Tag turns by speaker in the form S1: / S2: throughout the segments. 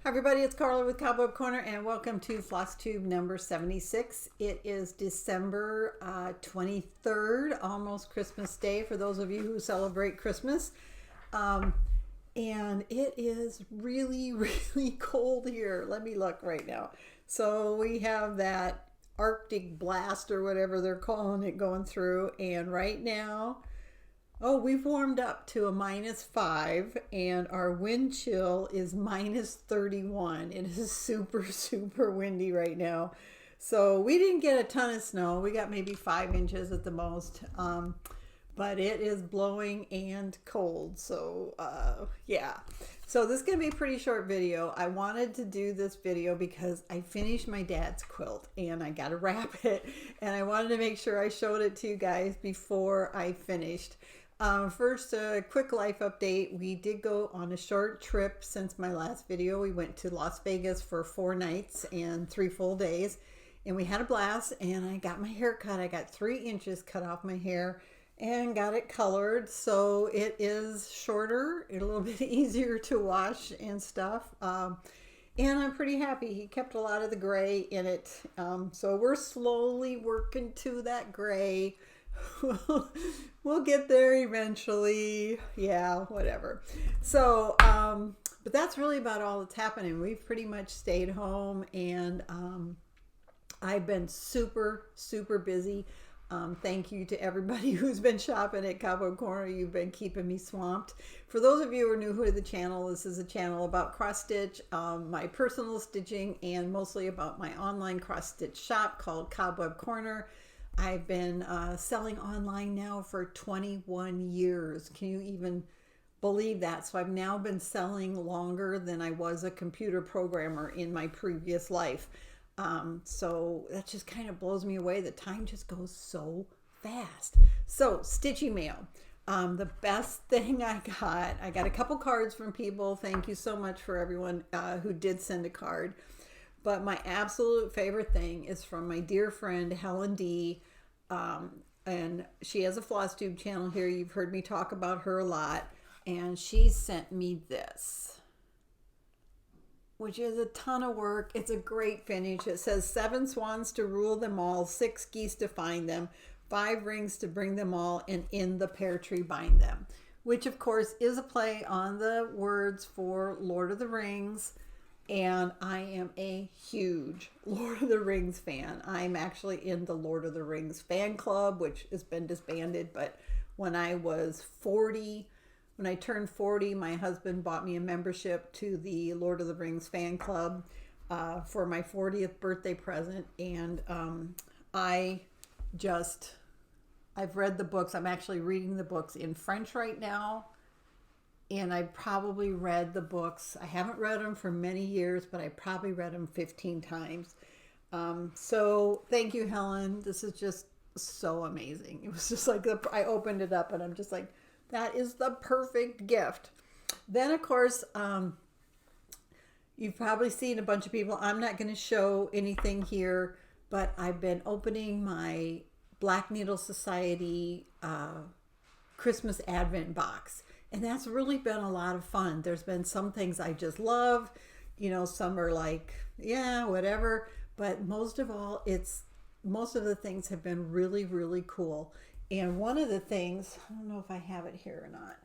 S1: Hi everybody, it's Carla with Cobweb Corner and welcome to FlossTube number 76. It is December 23rd, almost Christmas Day for those of you who celebrate Christmas. And it is really, really cold here. Let me look right now. So we have that Arctic blast or whatever they're calling it going through, and right now, oh, we've warmed up to a -5 and our wind chill is -31. It is super, super windy right now. So we didn't get a ton of snow. We got maybe 5 inches at the most. But it is blowing and cold. So yeah. So this is going to be a pretty short video. I wanted to do this video because I finished my dad's quilt and I got to wrap it. And I wanted to make sure I showed it to you guys before I finished. First, a quick life update. We did go on a short trip since my last video. We went to Las Vegas for 4 nights and 3 full days, and we had a blast. And I got my hair cut. I got 3 inches cut off my hair and got it colored, so it is shorter, a little bit easier to wash and stuff. And I'm pretty happy. He kept a lot of the gray in it, so we're slowly working to that gray. We'll get there eventually. Yeah, whatever. So, but that's really about all that's happening. We've pretty much stayed home, and I've been super, super busy. Thank you to everybody who's been shopping at Cobweb Corner. You've been keeping me swamped. For those of you who are new to the channel, this is a channel about cross stitch, my personal stitching, and mostly about my online cross stitch shop called Cobweb Corner. I've been selling online now for 21 years. Can you even believe that? So I've now been selling longer than I was a computer programmer in my previous life. So that just kind of blows me away. The time just goes so fast. So Stitchy mail. The best thing I got a couple cards from people. Thank you so much for everyone who did send a card. But my absolute favorite thing is from my dear friend, Helen D. And she has a FlossTube channel here. You've heard me talk about her a lot. And she sent me this, which is a ton of work. It's a great finish. It says 7 swans to rule them all, 6 geese to find them, 5 rings to bring them all, and in the pear tree bind them. Which, of course, is a play on the words for Lord of the Rings. And I am a huge Lord of the Rings fan. I'm actually in the Lord of the Rings fan club, which has been disbanded. But when I was 40, when I turned 40, my husband bought me a membership to the Lord of the Rings fan club for my 40th birthday present. And I've read the books. I'm actually reading the books in French right now. And I probably read the books. I haven't read them for many years, but I probably read them 15 times. So thank you, Helen. This is just so amazing. It was just like, I opened it up and I'm just like, that is the perfect gift. Then, of course, you've probably seen a bunch of people. I'm not going to show anything here, but I've been opening my Black Needle Society Christmas Advent box. And that's really been a lot of fun. There's been some things I just love. You know, some are like, yeah, whatever. But most of all, most of the things have been really, really cool. And one of the things, I don't know if I have it here or not.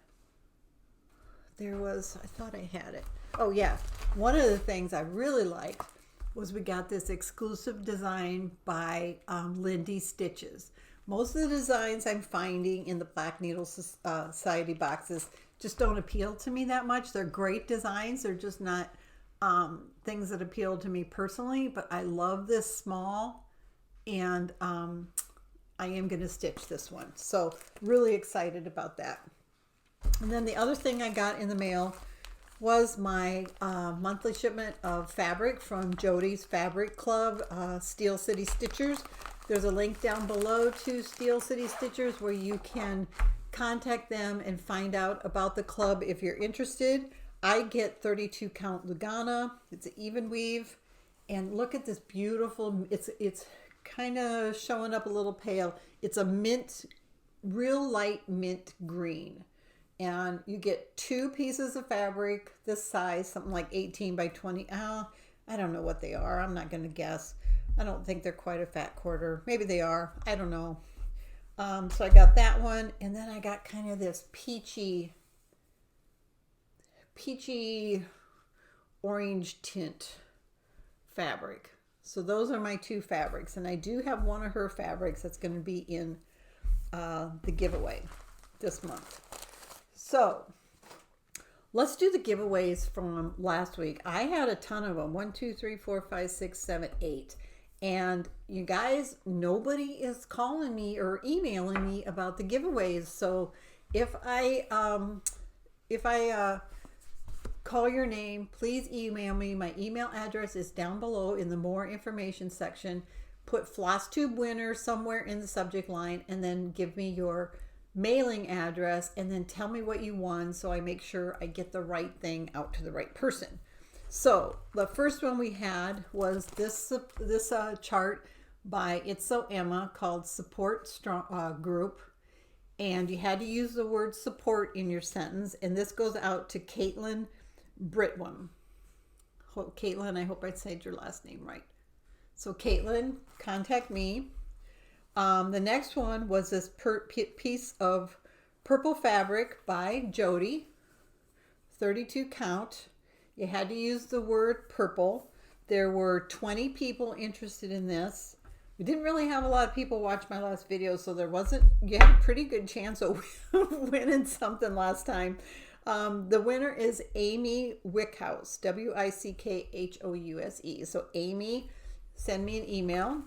S1: I thought I had it. Oh yeah. One of the things I really liked was we got this exclusive design by Lindy Stitches. Most of the designs I'm finding in the Black Needle Society boxes just don't appeal to me that much. They're great designs. They're just not things that appeal to me personally, but I love this small, and I am going to stitch this one. So really excited about that. And then the other thing I got in the mail was my monthly shipment of fabric from Jodi's Fabric Club, Steel City Stitchers. There's a link down below to Steel City Stitchers where you can contact them and find out about the club if you're interested. I get 32 count Lugana. It's an even weave. And look at this beautiful, it's kind of showing up a little pale. It's a mint, real light mint green. And you get 2 pieces of fabric this size, something like 18 by 20. I don't know what they are. I'm not going to guess. I don't think they're quite a fat quarter. Maybe they are. I don't know. So I got that one, and then I got kind of this peachy orange tint fabric. So those are my 2 fabrics, and I do have one of her fabrics that's going to be in the giveaway this month. So let's do the giveaways from last week. I had a ton of them. 1, 2, 3, 4, 5, 6, 7, 8. And you guys, nobody is calling me or emailing me about the giveaways. So if I call your name, please email me. My email address is down below in the more information section. Put FlossTube winner somewhere in the subject line, and then give me your mailing address, and then tell me what you won so I make sure I get the right thing out to the right person. So the first one we had was this chart by It's So Emma called Support Strong Group, and you had to use the word support in your sentence, and this goes out to Caitlin Britwam. Caitlin, I hope I said your last name right. So Caitlin, contact me. The next one was this piece of purple fabric by Jodi, 32 count. You had to use the word purple. There were 20 people interested in this. We didn't really have a lot of people watch my last video, so you had a pretty good chance of winning something last time. The winner is Amy Wickhouse, Wickhouse. So Amy, send me an email.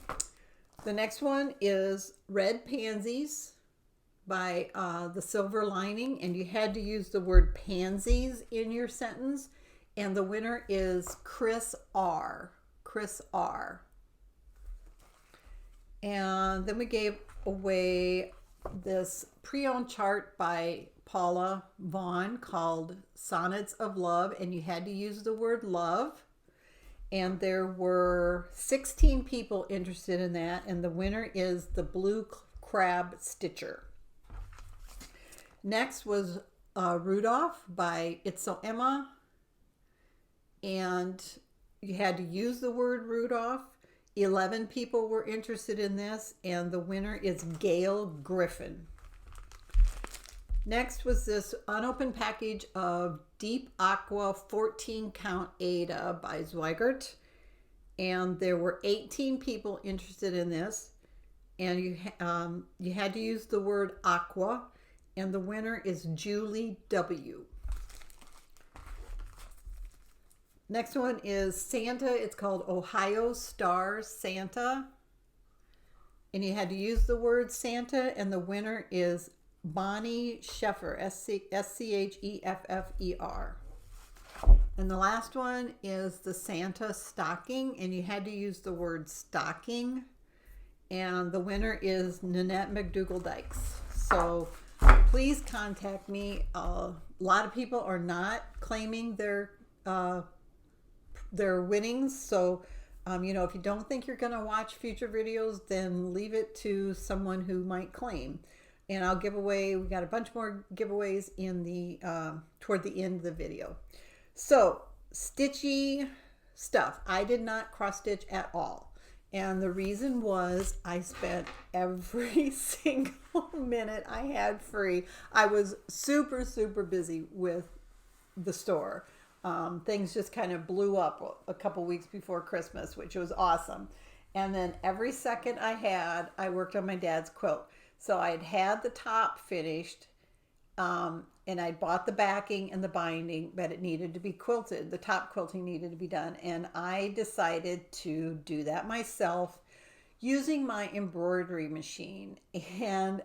S1: The next one is Red Pansies by The Silver Lining, and you had to use the word pansies in your sentence. And the winner is Chris R. And then we gave away this pre-owned chart by Paula Vaughn called Sonnets of Love, and you had to use the word love. And there were 16 people interested in that, and the winner is the Blue Crab Stitcher. Next was Rudolph by It's So Emma, and you had to use the word Rudolph. 11 people were interested in this, and the winner is Gail Griffin. Next was this unopened package of Deep Aqua 14 count Ada by Zweigert, and there were 18 people interested in this, and you had to use the word aqua, and the winner is Julie W. Next one is Santa. It's called Ohio Stars Santa, and you had to use the word Santa, and the winner is Bonnie Scheffer, Scheffer. And the last one is the Santa Stocking, and you had to use the word stocking, and the winner is Nanette McDougall Dykes. So please contact me. A lot of people are not claiming their winnings, so if you don't think you're going to watch future videos, then leave it to someone who might claim. And I'll give away, we got a bunch more giveaways in the toward the end of the video. So stitchy stuff, I did not cross stitch at all, and the reason was I spent every single minute I had free. I was super busy with the store. Things just kind of blew up a couple weeks before Christmas, which was awesome. And then every second I worked on my dad's quilt. So I had the top finished, and I bought the backing and the binding, but it needed to be quilted. The top quilting needed to be done, and I decided to do that myself using my embroidery machine. And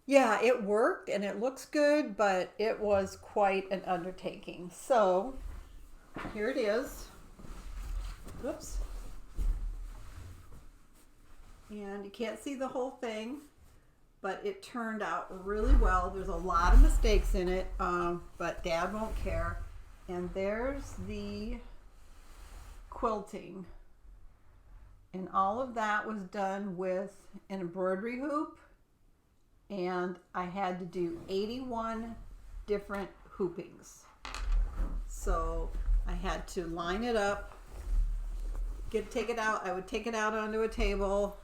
S1: yeah, it worked and it looks good, but it was quite an undertaking. So here it is. Whoops. And you can't see the whole thing, but it turned out really well. There's a lot of mistakes in it, but Dad won't care. And there's the quilting. And all of that was done with an embroidery hoop and I had to do 81 different hoopings. So I had to line it up, take it out. I would take it out onto a table,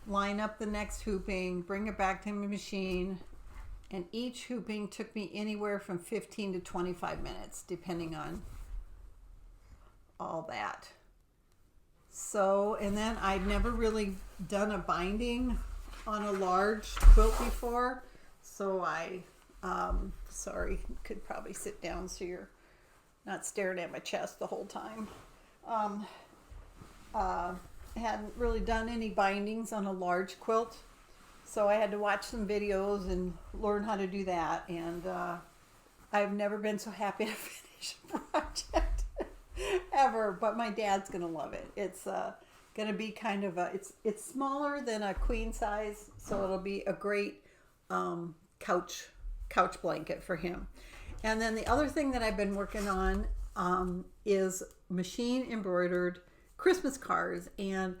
S1: line up the next hooping, bring it back to my machine, and each hooping took me anywhere from 15 to 25 minutes, depending on all that. So, and then I'd never really done a binding on a large quilt before, so I, sorry, could probably sit down so you're not staring at my chest the whole time. Hadn't really done any bindings on a large quilt, so I had to watch some videos and learn how to do that, and I've never been so happy to finish a project ever, but my dad's gonna love it. It's gonna be kind of a, it's smaller than a queen size, so it'll be a great couch blanket for him. And then the other thing that I've been working on is machine embroidered Christmas cards, and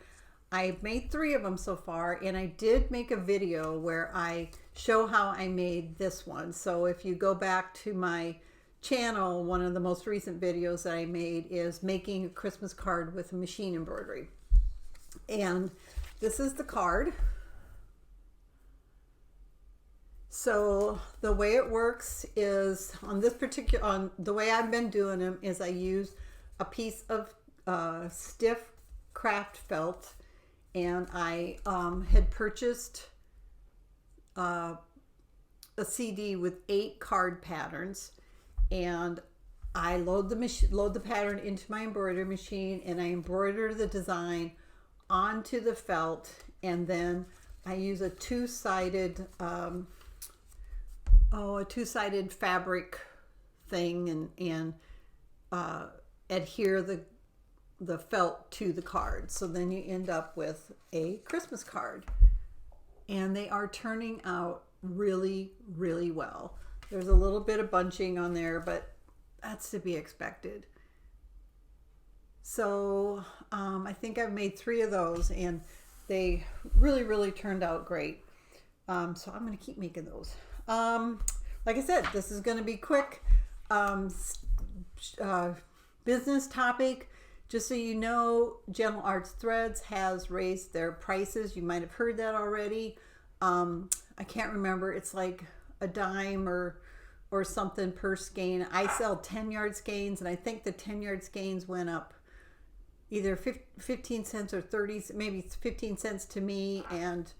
S1: I've made 3 of them so far, and I did make a video where I show how I made this one. So if you go back to my channel, one of the most recent videos that I made is making a Christmas card with machine embroidery. And this is the card. So the way it works is on this particular, the way I've been doing them is I use a piece of stiff craft felt, and I had purchased a CD with 8 card patterns, and I load the pattern into my embroidery machine, and I embroider the design onto the felt, and then I use a two-sided fabric thing and adhere the felt to the card. So then you end up with a Christmas card, and they are turning out really, really well. There's a little bit of bunching on there, but that's to be expected. So I think I've made 3 of those, and they really, really turned out great. So I'm going to keep making those. Like I said, this is going to be quick. Business topic. Just so you know, Gentle Arts Threads has raised their prices. You might have heard that already. I can't remember. It's like a dime or something per skein. I sell 10-yard skeins, and I think the 10-yard skeins went up either 15 cents or 30, maybe 15 cents to me and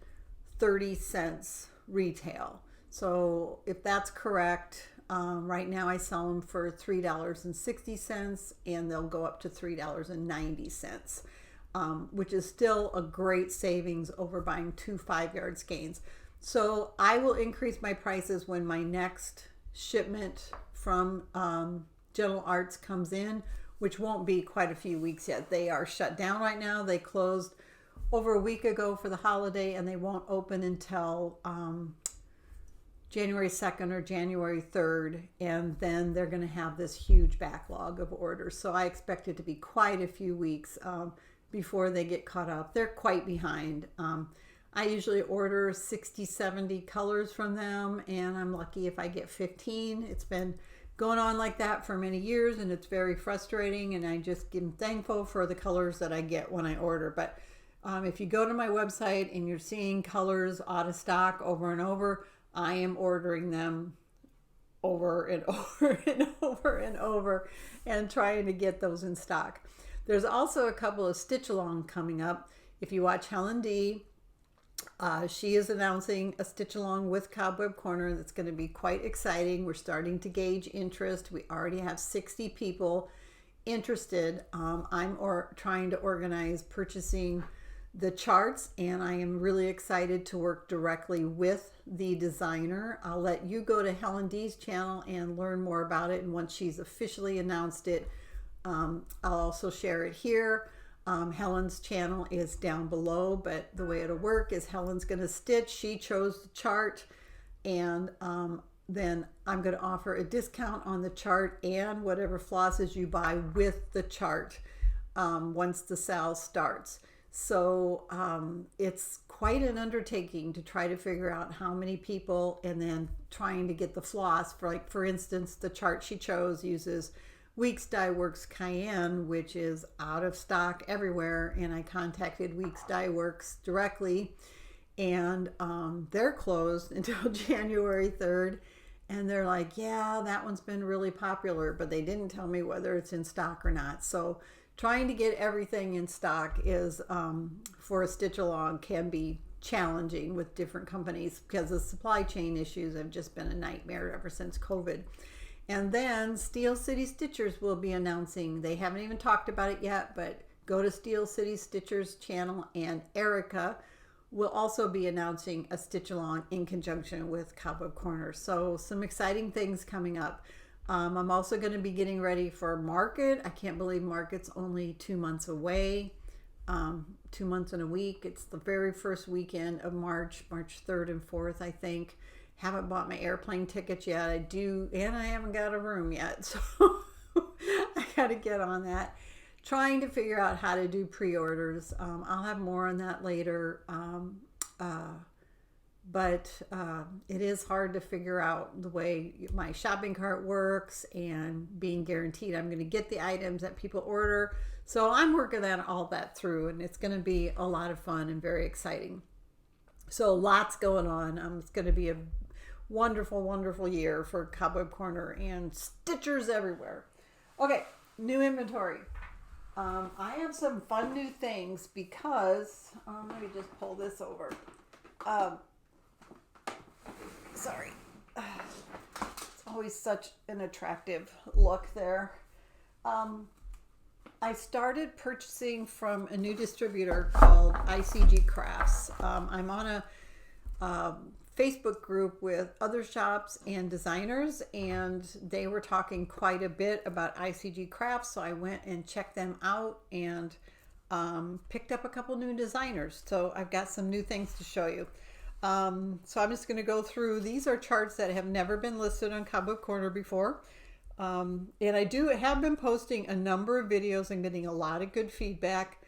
S1: 30 cents retail. So if that's correct, right now I sell them for $3.60, and they'll go up to $3.90, which is still a great savings over buying 2 5-yard skeins. So I will increase my prices when my next shipment from Gentle Arts comes in, which won't be quite a few weeks yet. They are shut down right now. They closed over a week ago for the holiday, and they won't open until January 2nd or January 3rd, and then they're going to have this huge backlog of orders. So I expect it to be quite a few weeks before they get caught up. They're quite behind. I usually order 60, 70 colors from them, and I'm lucky if I get 15. It's been going on like that for many years, and it's very frustrating, and I just am thankful for the colors that I get when I order. But if you go to my website and you're seeing colors out of stock over and over, I am ordering them over and over and over and over and trying to get those in stock. There's also a couple of stitch along coming up. If you watch Helen D, she is announcing a stitch along with Cobweb Corner that's going to be quite exciting. We're starting to gauge interest. We already have 60 people interested. I'm trying to organize purchasing the charts, and I am really excited to work directly with the designer. I'll let you go to Helen D's channel and learn more about it, and once she's officially announced it, I'll also share it here. Helen's channel is down below, but the way it'll work is Helen's going to stitch. She chose the chart, and then I'm going to offer a discount on the chart and whatever flosses you buy with the chart once the sale starts. So it's quite an undertaking to try to figure out how many people, and then trying to get the floss. For instance, the chart she chose uses Weeks Dye Works Cayenne, which is out of stock everywhere. And I contacted Weeks Dye Works directly, and they're closed until January 3rd. And they're like, yeah, that one's been really popular, but they didn't tell me whether it's in stock or not. So trying to get everything in stock is, for a stitch along, can be challenging with different companies, because the supply chain issues have just been a nightmare ever since COVID. And then Steel City Stitchers will be announcing, they haven't even talked about it yet, but go to Steel City Stitchers channel, and Erica will also be announcing a stitch along in conjunction with Cobweb Corner. So some exciting things coming up. I'm also going to be getting ready for Market. I can't believe Market's only 2 months away. 2 months and a week. It's the very first weekend of March 3rd and 4th, I think. Haven't bought my airplane tickets yet. I do, and I haven't got a room yet. So I got to get on that. Trying to figure out how to do pre-orders. I'll have more on that later. But it is hard to figure out the way my shopping cart works, and being guaranteed I'm going to get the items that people order. So I'm working on all that through, and it's going to be a lot of fun and very exciting. So lots going on. It's going to be a wonderful, wonderful year for Cobweb Corner and stitchers everywhere. Okay, new inventory. I have some fun new things because, let me just pull this over. Sorry. It's always such an attractive look there. I started purchasing from a new distributor called ICG Crafts. I'm on a Facebook group with other shops and designers, and they were talking quite a bit about ICG Crafts, so I went and checked them out and picked up a couple new designers. So I've got some new things to show you. So I'm just going to go through. These are charts that have never been listed on Cobweb Corner before. And I have been posting a number of videos and getting a lot of good feedback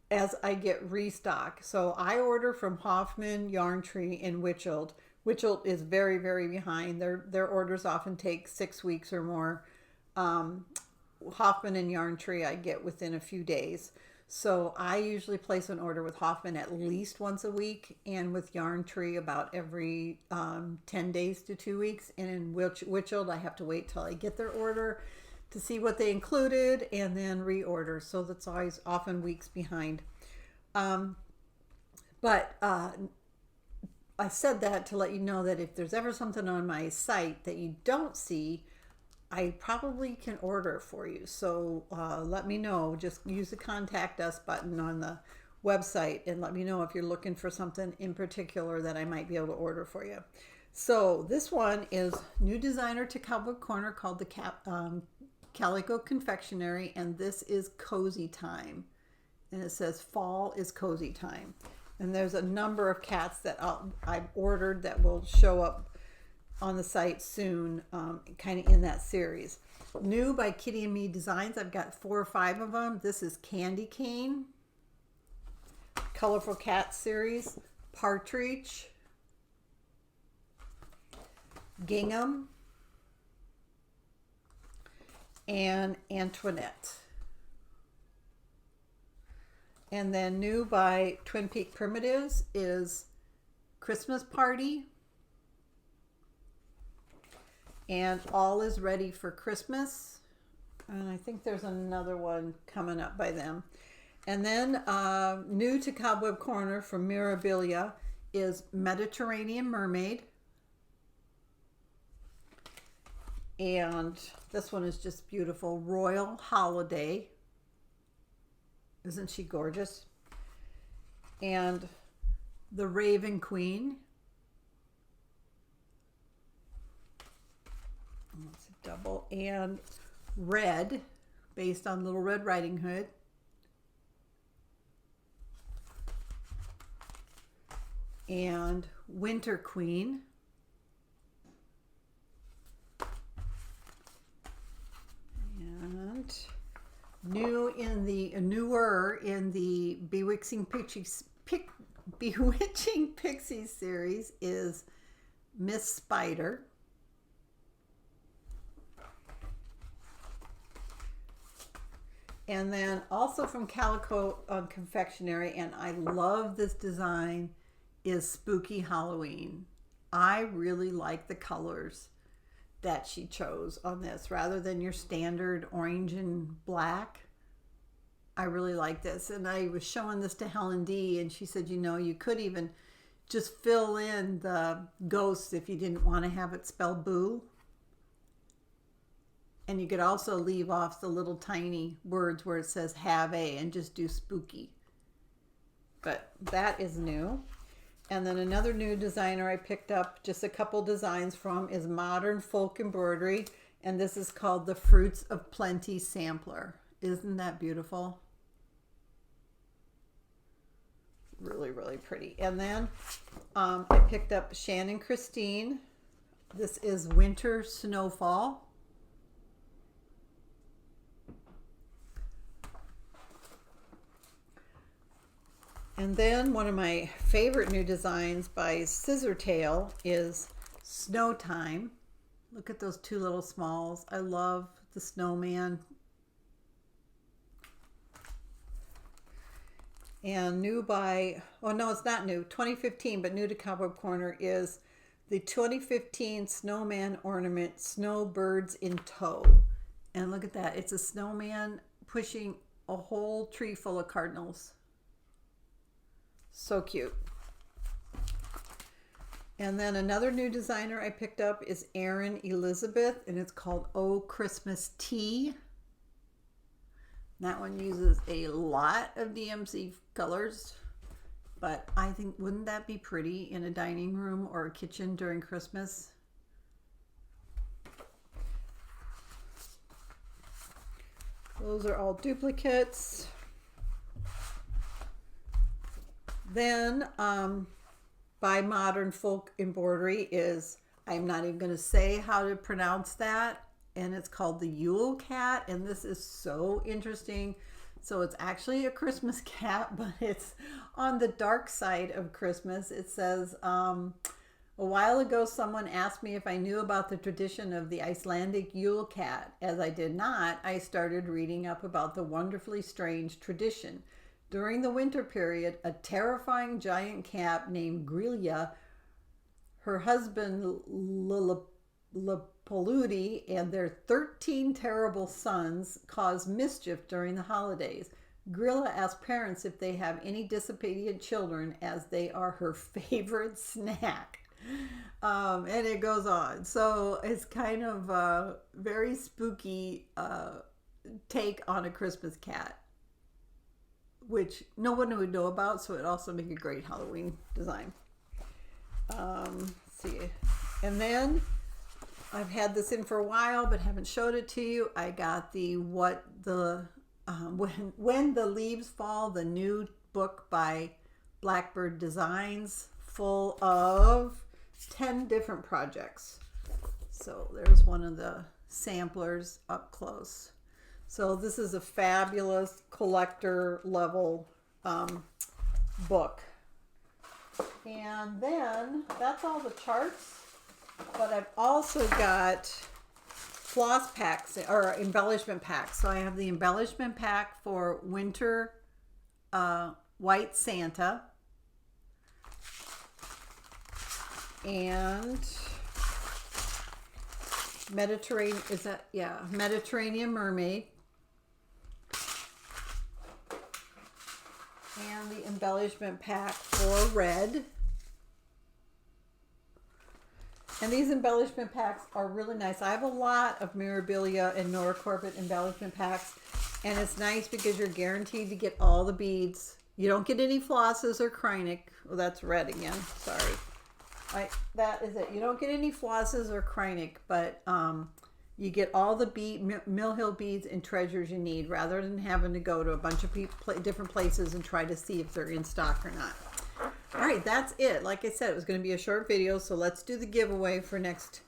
S1: as I get restock. So I order from Hoffman, Yarn Tree, and Witchelt. Witchelt is very, very behind. Their orders often take 6 weeks or more. Hoffman and Yarn Tree I get within a few days. So I usually place an order with Hoffman at least once a week, and with Yarn Tree about every 10 days to 2 weeks. And in Witchelt, I have to wait till I get their order to see what they included and then reorder. So that's always often weeks behind. But I said that to let you know that if there's ever something on my site that you don't see, I probably can order for you. So let me know. Just use the contact us button on the website and let me know if you're looking for something in particular that I might be able to order for you. So this one is new designer to Cobweb Corner called the Calico Confectionery, and this is Cozy Time. And it says fall is cozy time. And there's a number of cats that I've ordered that will show up on the site soon, kind of in that series. New by Kitty and Me Designs. I've got 4 or 5 of them. This is Candy Cane, Colorful Cat series, Partridge, Gingham, and Antoinette. And then new by Twin Peak Primitives is Christmas Party and All is Ready for Christmas. And I think there's another one coming up by them. And then new to Cobweb Corner from Mirabilia is Mediterranean Mermaid. And this one is just beautiful. Royal Holiday. Isn't she gorgeous? And the Raven Queen. That's a double. And Red, based on Little Red Riding Hood. And Winter Queen. And Newer in the Bewitching Pixies series is Miss Spider. And then also from Calico Confectionery, and I love this design, is Spooky Halloween. I really like the colors that she chose on this rather than your standard orange and black. I really like this, and I was showing this to Helen D, and she said, you know, you could even just fill in the ghosts if you didn't want to have it spelled boo. And you could also leave off the little tiny words where it says have a and just do spooky. But that is new. And then another new designer I picked up just a couple designs from is Modern Folk Embroidery. And this is called the Fruits of Plenty Sampler. Isn't that beautiful? Really, really pretty. And then I picked up Shannon Christine. This is Winter Snowfall. And then one of my favorite new designs by Scissortail is Snow Time. Look at those two little smalls. I love the snowman. And new by, oh no, it's not new, 2015, but new to Cobweb Corner is the 2015 Snowman Ornament Snowbirds in Tow. And look at that. It's a snowman pushing a whole tree full of cardinals. So cute. And then another new designer I picked up is Erin Elizabeth, and it's called Oh Christmas Tea. That one uses a lot of DMC colors, but I think, wouldn't that be pretty in a dining room or a kitchen during Christmas? Those are all duplicates. Then by Modern Folk Embroidery is, I'm not even going to say how to pronounce that, and it's called the Yule Cat, and this is so interesting. So it's actually a Christmas cat, but it's on the dark side of Christmas. It says, a while ago someone asked me if I knew about the tradition of the Icelandic Yule Cat. As I did not, I started reading up about the wonderfully strange tradition. During the winter period, a terrifying giant cat named Grilla, her husband Lapoludi, and their 13 terrible sons cause mischief during the holidays. Grilla asks parents if they have any disobedient children, as they are her favorite snack. And it goes on. So it's kind of a very spooky take on a Christmas cat, which no one would know about, so it also makes a great Halloween design. Let's see. And then I've had this in for a while, but haven't showed it to you. I got the When the Leaves Fall, the new book by Blackbird Designs, full of 10 different projects. So there's one of the samplers up close. So this is a fabulous collector level book. And then that's all the charts, but I've also got floss packs or embellishment packs. So I have the embellishment pack for Winter White Santa and Mediterranean, is that, yeah, Mediterranean Mermaid. And the embellishment pack for red. And these embellishment packs are really nice. I have a lot of Mirabilia and Nora Corbett embellishment packs, and it's nice because you're guaranteed to get all the beads. You don't get any flosses or Kreinik. Well, that's red again. Sorry. That is it. You don't get any flosses or Kreinik, but you get all the Mill Hill beads and treasures you need, rather than having to go to a bunch of different places and try to see if they're in stock or not. All right, that's it. Like I said, it was going to be a short video, so let's do the giveaway for next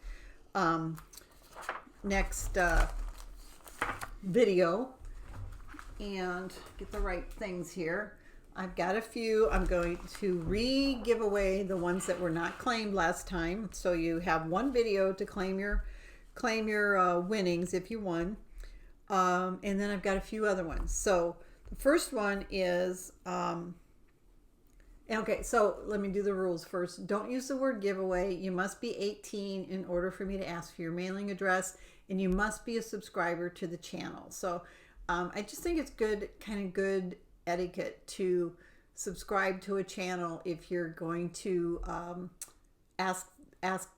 S1: video. and get the right things here. I've got a few. I'm going to re-give away the ones that were not claimed last time. So you have one video to claim your winnings if you won. And then I've got a few other ones. So the first one is, okay, so let me do the rules first. Don't use the word giveaway. You must be 18 in order for me to ask for your mailing address, and you must be a subscriber to the channel. So I just think it's kind of good etiquette to subscribe to a channel if you're going to ask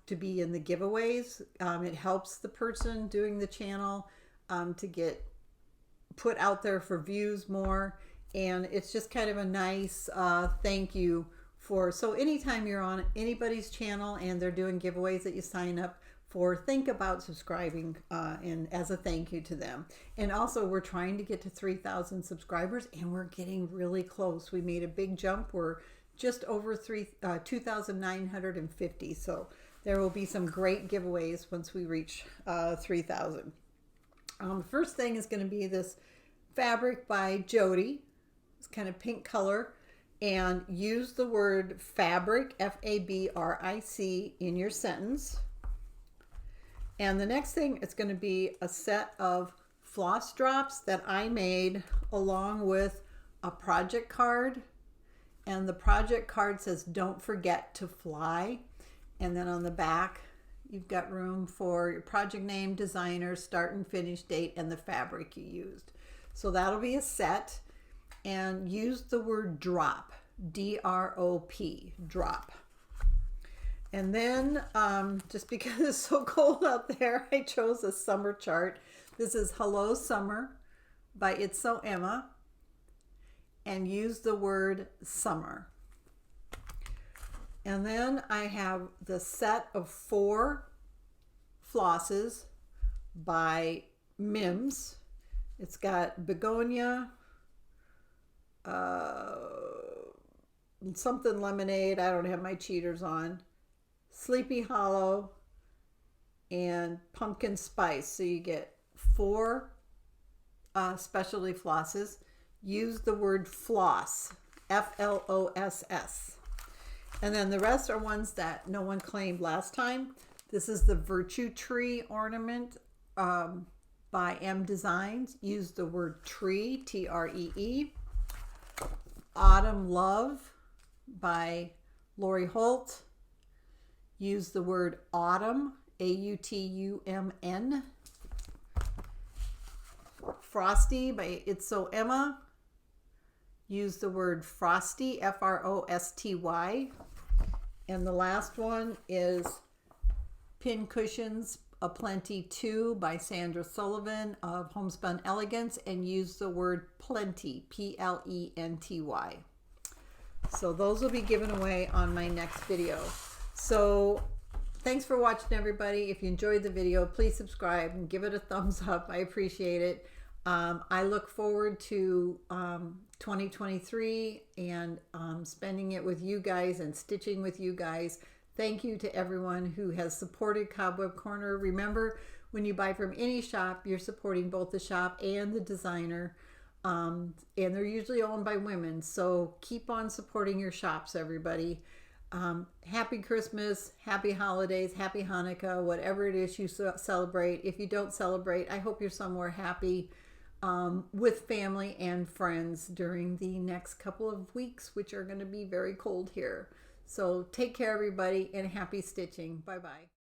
S1: to be in the giveaways. It helps the person doing the channel to get put out there for views more, and it's just kind of a nice thank you for. So anytime you're on anybody's channel and they're doing giveaways that you sign up for, think about subscribing and as a thank you to them. And also, we're trying to get to 3,000 subscribers, and we're getting really close. We made a big jump. We're just over 2,950. So there will be some great giveaways once we reach 3,000. The first thing is going to be this fabric by Jodi. It's kind of pink color, and use the word fabric, F-A-B-R-I-C, in your sentence. And the next thing is going to be a set of floss drops that I made along with a project card. And the project card says, "Don't forget to fly." And then on the back, you've got room for your project name, designer, start and finish date, and the fabric you used. So that'll be a set. And use the word drop, D-R-O-P, drop. And then, just because it's so cold out there, I chose a summer chart. This is Hello Summer by It's So Emma. And use the word summer. And then I have the set of 4 flosses by Mims. It's got begonia, something lemonade. I don't have my cheaters on. Sleepy Hollow, and pumpkin spice. So you get 4 specialty flosses. Use the word floss, F-L-O-S-S. And then the rest are ones that no one claimed last time. This is the Virtue Tree ornament by M Designs. Use the word tree, T-R-E-E. Autumn Love by Lori Holt. Use the word autumn, A-U-T-U-M-N. Frosty by It's So Emma. Use the word frosty, F-R-O-S-T-Y. And the last one is Pin Cushions Aplenty 2 by Sandra Sullivan of Homespun Elegance, and use the word plenty, P-L-E-N-T-Y. So those will be given away on my next video. So thanks for watching, everybody. If you enjoyed the video, please subscribe and give it a thumbs up. I appreciate it. I look forward to 2023 and spending it with you guys and stitching with you guys. Thank you to everyone who has supported Cobweb Corner. Remember, when you buy from any shop, you're supporting both the shop and the designer. And they're usually owned by women. So keep on supporting your shops, everybody. Happy Christmas, happy holidays, happy Hanukkah, whatever it is you celebrate. If you don't celebrate, I hope you're somewhere happy with family and friends during the next couple of weeks, which are going to be very cold here. So take care, everybody, and happy stitching. Bye-bye.